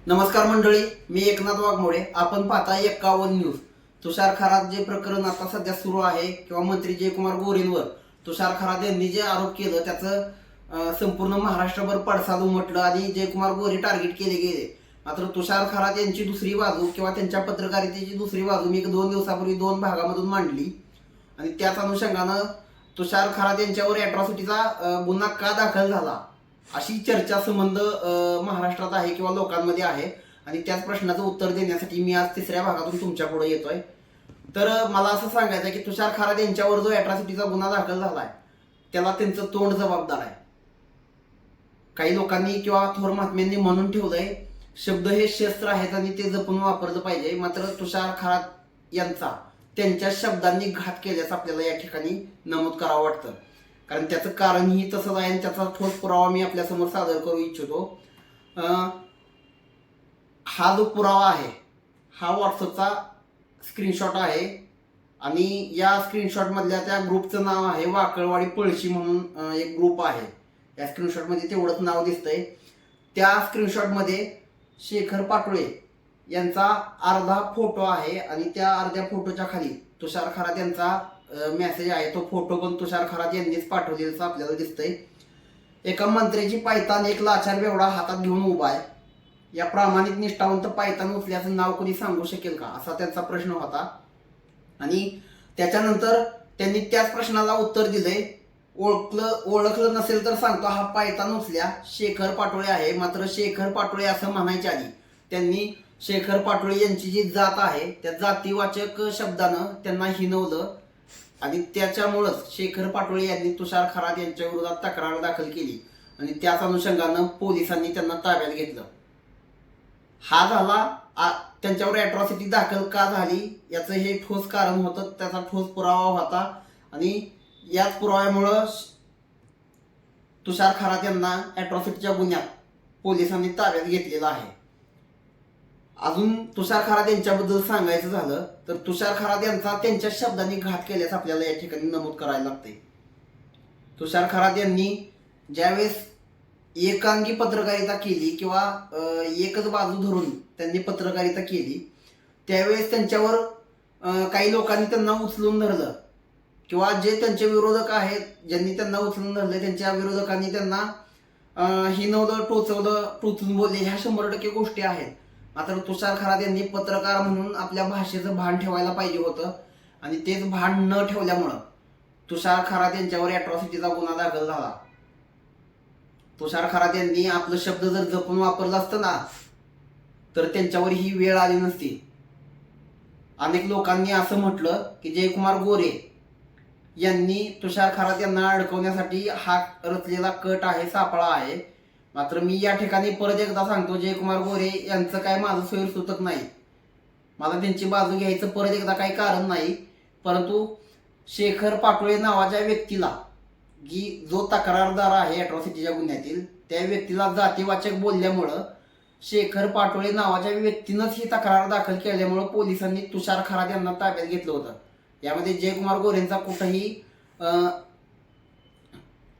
नमस्कार मंडळी, मी एकनाथ वाघमोडे. आपण पाहताय 51 न्यूज. तुषार खरात जे प्रकरण आता सध्या सुरू आहे किंवा मंत्री जयकुमार गोरेंवर तुषार खरात यांनी जे आरोप केलं त्याचं संपूर्ण महाराष्ट्रभर पडसाद उमटलं आणि जयकुमार गोरे टार्गेट केले गेले. मात्र तुषार खरात यांची दुसरी बाजू किंवा त्यांच्या पत्रकारितेची दुसरी बाजू मी 2 दिवसापूर्वी 2 भागामधून मांडली आणि त्याच अनुषंगानं तुषार खरात यांच्यावर अॅट्रॉसिटीचा गुन्हा का दाखल झाला अशी चर्चा संबंध महाराष्ट्रात आहे किंवा लोकांमध्ये आहे आणि त्याच प्रश्नाचं उत्तर देण्यासाठी मी आज तिसऱ्या भागातून तुमच्या पुढे येतोय. तर मला असं सांगायचं आहे की तुषार खरात यांच्यावर जो अॅट्रॉसिटीचा गुन्हा दाखल झालाय त्याला त्यांचं तोंड जबाबदार आहे. काही लोकांनी किंवा थोर महात्म्यांनी म्हणून ठेवलंय शब्द हे शस्त्र आहेत आणि ते जपून वापरलं पाहिजे. मात्र तुषार खरात यांचा त्यांच्या शब्दांनी घात केल्याचं आपल्याला या ठिकाणी नमूद करावं वाटतं, कारण त्याचं कारणही तसंच आहे आणि त्याचा ठोस पुरावा मी आपल्यासमोर सादर करू इच्छितो. हा जो पुरावा आहे हा व्हॉट्सअपचा स्क्रीनशॉट आहे आणि या स्क्रीनशॉट मधल्या त्या ग्रुपचं नाव आहे वाकळवाडी पळशी म्हणून एक ग्रुप आहे. या स्क्रीनशॉटमध्ये तेवढंच नाव दिसतंय. त्या स्क्रीनशॉटमध्ये शेखर पाटोळे यांचा अर्धा फोटो आहे आणि त्या अर्ध्या फोटोच्या खाली तुषार खरात यांचा मेसेज आहे. तो फोटो पण तुषार खरात यांनीच पाठवलेला आपल्याला दिसतंय. एका मंत्र्याची पायतान एक लाचार बेवडा हातात घेऊन उभा आहे. या प्रामाणिक निष्ठावंत पायतान उचल्याचं नाव कोणी सांगू शकेल का असा त्यांचा प्रश्न होता. आणि त्याच्यानंतर त्यांनी त्याच प्रश्नाला उत्तर दिलंय. ओळखलं नसेल तर सांगतो, हा पायतान उचल्या शेखर पाटोळे आहे. मात्र शेखर पाटोळे असं म्हणायच्या आधी त्यांनी शेखर पाटोळे यांची जी जात आहे त्या जातीवाचक शब्दानं त्यांना हिनवलं आणि त्याच्यामुळंच शेखर पाटोळे यांनी तुषार खरात यांच्या विरोधात तक्रार दाखल केली आणि त्याच अनुषंगानं पोलिसांनी त्यांना ताब्यात घेतलं. हा झाला त्यांच्यावर अॅट्रॉसिटी दाखल का झाली याचं हे ठोस कारण होतं, त्याचा ठोस पुरावा होता आणि याच पुराव्यामुळं तुषार खरात यांना अॅट्रॉसिटीच्या गुन्ह्यात पोलिसांनी ताब्यात घेतलेला आहे. अजून तुषार खरात यांच्याबद्दल सांगायचं झालं तर तुषार खरात यांचा त्यांच्या शब्दांनी घात केल्याचं आपल्याला या ठिकाणी नमूद करायला लागते. तुषार खरात यांनी ज्यावेळेस एकांगी पत्रकारिता केली किंवा एकच बाजू धरून त्यांनी पत्रकारिता केली त्यावेळेस त्यांच्यावर काही लोकांनी त्यांना उचलून धरलं किंवा जे त्यांचे विरोधक आहेत ज्यांनी त्यांना उचलून धरले त्यांच्या विरोधकांनी त्यांना हिनवलं, टोचून बोलले. ह्या 100% गोष्टी आहेत. मात्र तुषार खरात यांनी पत्रकार म्हणून आपल्या भाषेचं भान ठेवायला पाहिजे होतं आणि तेच भान न ठेवल्यामुळं तुषार खरात यांच्यावर अॅट्रॉसिटीचा गुन्हा दाखल झाला. तुषार खरात यांनी आपलं शब्द जर जपून वापरलं असतं ना तर त्यांच्यावर ही वेळ आली नसती. अनेक लोकांनी असं म्हटलं की जयकुमार गोरे यांनी तुषार खरात यांना अडकवण्यासाठी हा रचलेला कट आहे, सापळा आहे. मात्र मी या ठिकाणी परत एकदा सांगतो, जयकुमार गोरे यांचं काय माझं सोयीसुतक नाही. मला त्यांची बाजू घ्यायचं परत एकदा काही कारण नाही. परंतु शेखर पाटोळे नावाच्या व्यक्तीला जो तक्रारदार आहे अॅट्रॉसिटीच्या गुन्ह्यातील त्या व्यक्तीला जातीवाचक बोलल्यामुळं शेखर पाटोळे नावाच्या व्यक्तीनंच ही तक्रार दाखल केल्यामुळं पोलिसांनी तुषार खरात यांना ताब्यात घेतलं होतं. यामध्ये जयकुमार गोरेंचा कुठंही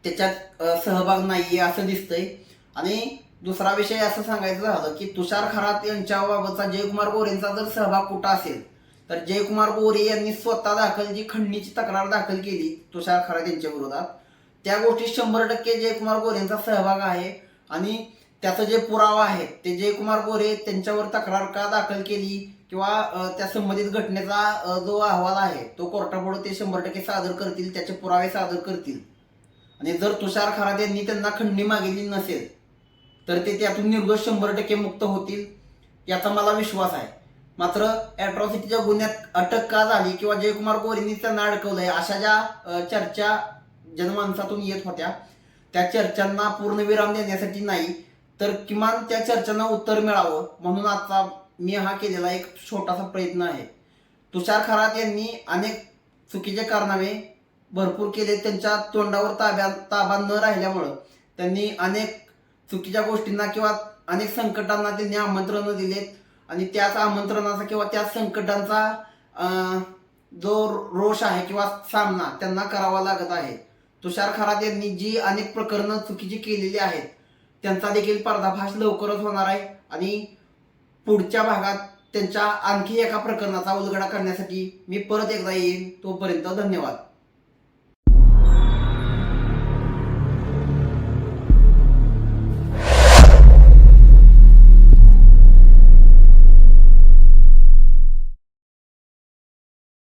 त्याच्यात सहभाग नाहीये असं दिसतंय. आणि दुसरा विषय असं सांगायचं झालं की तुषार खरात यांच्याबाबतचा जयकुमार गोरेंचा जर सहभाग कुठं असेल तर जयकुमार गोरे यांनी स्वतः दाखल जी खंडणीची तक्रार दाखल केली तुषार खरात यांच्या विरोधात त्या गोष्टी 100% जयकुमार गोरेंचा सहभाग आहे आणि त्याचं जे पुरावा आहे ते जयकुमार गोरे त्यांच्यावर तक्रार का दाखल केली किंवा त्या संबंधित घटनेचा जो अहवाल आहे तो कोर्टापुढे ते 100% सादर करतील, त्याचे पुरावे सादर करतील. आणि जर तुषार खरात यांनी त्यांना खंडणी मागितली नसेल तर ते त्यातून निर्दोष 100% मुक्त होतील याचा मला विश्वास आहे. मात्र अॅट्रॉसिटीच्या गुन्ह्यात अटक का झाली किंवा जयकुमार गोरेंनी त्यांना अडकवलंय अशा ज्या चर्चा जनमानसातून येत होत्या त्या चर्चांना पूर्णविराम देण्यासाठी नाही तर किमान त्या चर्चांना उत्तर मिळावं म्हणून आता मी हा केलेला एक छोटासा प्रयत्न आहे. तुषार खरात यांनी अनेक चुकीचे कारनामे भरपूर केले. त्यांच्या तोंडावर ताबा न राहिल्यामुळं त्यांनी अनेक चुकीच्या गोष्टींना किंवा अनेक संकटांना त्यांनी आमंत्रण दिलेत आणि त्याच आमंत्रणाचा किंवा त्या संकटांचा जो रोष आहे किंवा सामना त्यांना करावा लागत आहे. तुषार खरात यांनी जी अनेक प्रकरणं चुकीची केलेली आहेत त्यांचा देखील पर्दाफाश लवकरच होणार आहे आणि पुढच्या भागात त्यांच्या आणखी एका प्रकरणाचा उलगडा करण्यासाठी मी परत एकदा येईन. तोपर्यंत धन्यवाद.